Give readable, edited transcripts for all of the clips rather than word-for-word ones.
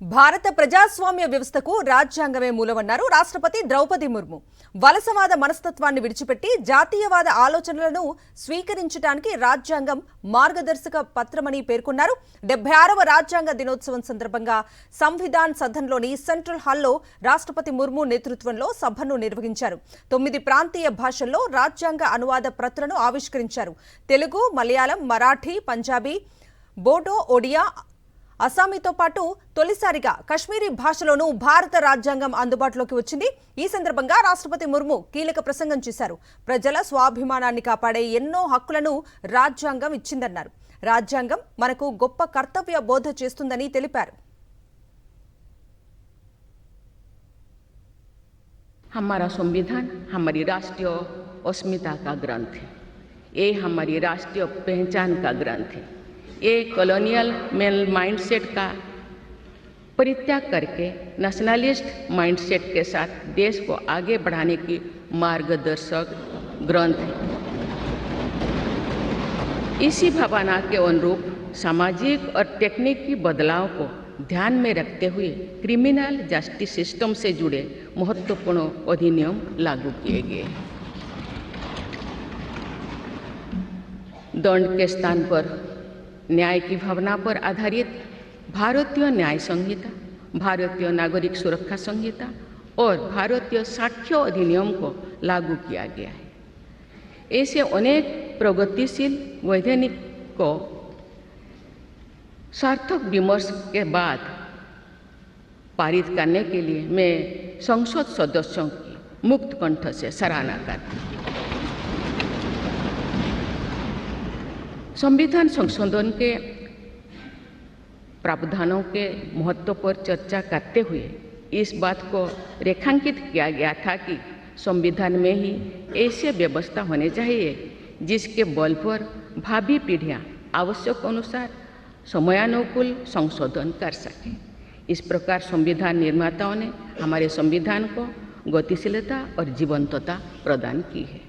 భారత ప్రజాస్వామ్య వ్యవస్థకు రాజ్యాంగమే మూలమన్నారు రాష్ట్రపతి ద్రౌపది ముర్ము. వలసవాద మనస్తత్వాన్ని విడిచిపెట్టి జాతీయవాద ఆలోచనలను స్వీకరించడానికి రాజ్యాంగం మార్గదర్శక పత్రమని పేర్కొన్నారు. 76వ రాజ్యాంగ దినోత్సవం సందర్భంగా సంవిధాన్ సదన్లోని సెంట్రల్ హాల్లో రాష్ట్రపతి ముర్ము నేతృత్వంలో సభను నిర్వహించారు. 9 ప్రాంతీయ భాషల్లో రాజ్యాంగ అనువాద ప్రతులను ఆవిష్కరించారు. తెలుగు, మలయాళం, మరాఠీ, పంజాబీ, బోడో, ఒడియా, అస్సామీతో పాటు తొలిసారిగా కశ్మీరీ భాషలోనూ భారత రాజ్యాంగం అందుబాటులోకి వచ్చింది. ఈ సందర్భంగా రాష్ట్రపతి ముర్ము కీలక ప్రసంగం చేశారు. ప్రజల స్వాభిమానాన్ని కాపాడే ఎన్నో హక్కులను రాజ్యాంగం ఇచ్చిందన్నారు. రాజ్యాంగం మనకు గొప్ప కర్తవ్య బోధ చేస్తుందని తెలిపారు. हमारा संविधान हमारी राष्ट्रीय अस्मिता का ग्रंथ है। ये हमारी राष्ट्रीय पहचान का ग्रंथ है। ये कॉलोनियल माइंडसेट का परित्याग करके नेशनलिस्ट माइंडसेट के साथ देश को आगे बढ़ाने की मार्गदर्शक ग्रंथ है। इसी भावना के अनुरूप सामाजिक और तकनीकी बदलाव को ध्यान में रखते हुए क्रिमिनल जस्टिस सिस्टम से जुड़े महत्वपूर्ण अधिनियम लागू किए गए। दंड के स्थान पर न्याय की भावना पर आधारित भारतीय न्याय संहिता, भारतीय नागरिक सुरक्षा संहिता और भारतीय साक्ष्य अधिनियम को लागू किया गया है। ऐसे अनेक प्रगतिशील वैधानिक को सार्थक विमर्श के बाद पारित करने के लिए मैं संसद सदस्यों की मुक्त कंठ से सराहना करती हूँ। संविधान संशोधन के प्रावधानों के महत्व पर चर्चा करते हुए इस बात को रेखांकित किया गया था कि संविधान में ही ऐसी व्यवस्था होनी चाहिए जिसके बल पर भावी पीढ़ियाँ आवश्यक अनुसार समयानुकूल संशोधन कर सकें। इस प्रकार संविधान निर्माताओं ने हमारे संविधान को गतिशीलता और जीवंतता प्रदान की है।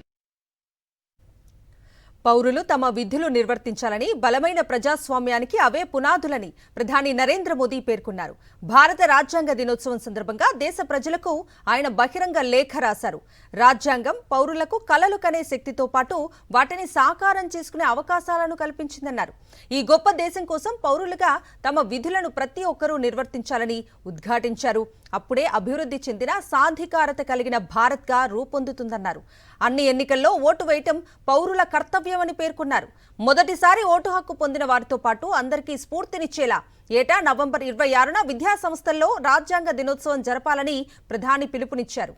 పౌరులు తమ విధులు నిర్వర్తించాలని, బలమైన ప్రజాస్వామ్యానికి అవే పునాదులని ప్రధాని నరేంద్ర మోదీ పేర్కొన్నారు. భారత రాజ్యాంగ దినోత్సవం సందర్భంగా దేశ ప్రజలకు ఆయన బహిరంగ లేఖ రాశారు. రాజ్యాంగం పౌరులకు కలలు కనే శక్తితో పాటు వాటిని సాకారం చేసుకునే అవకాశాలను కల్పించిందన్నారు. ఈ గొప్ప దేశం కోసం పౌరులుగా తమ విధులను ప్రతి ఒక్కరూ నిర్వర్తించాలని ఉద్ఘాటించారు. అప్పుడే అభివృద్ధి చెందిన సాధికారత కలిగిన భారత్గా రూపొందుతుందన్నారు. అన్ని ఎన్నికల్లో ఓటు వేయటం పౌరుల కర్తవ్యమని పేర్కొన్నారు. మొదటిసారి ఓటు హక్కు పొందిన వారితో పాటు అందరికీ స్ఫూర్తినిచ్చేలా ఏటా నవంబర్ 26న విద్యా సంస్థల్లో రాజ్యాంగ దినోత్సవం జరపాలని ప్రధాని పిలుపునిచ్చారు.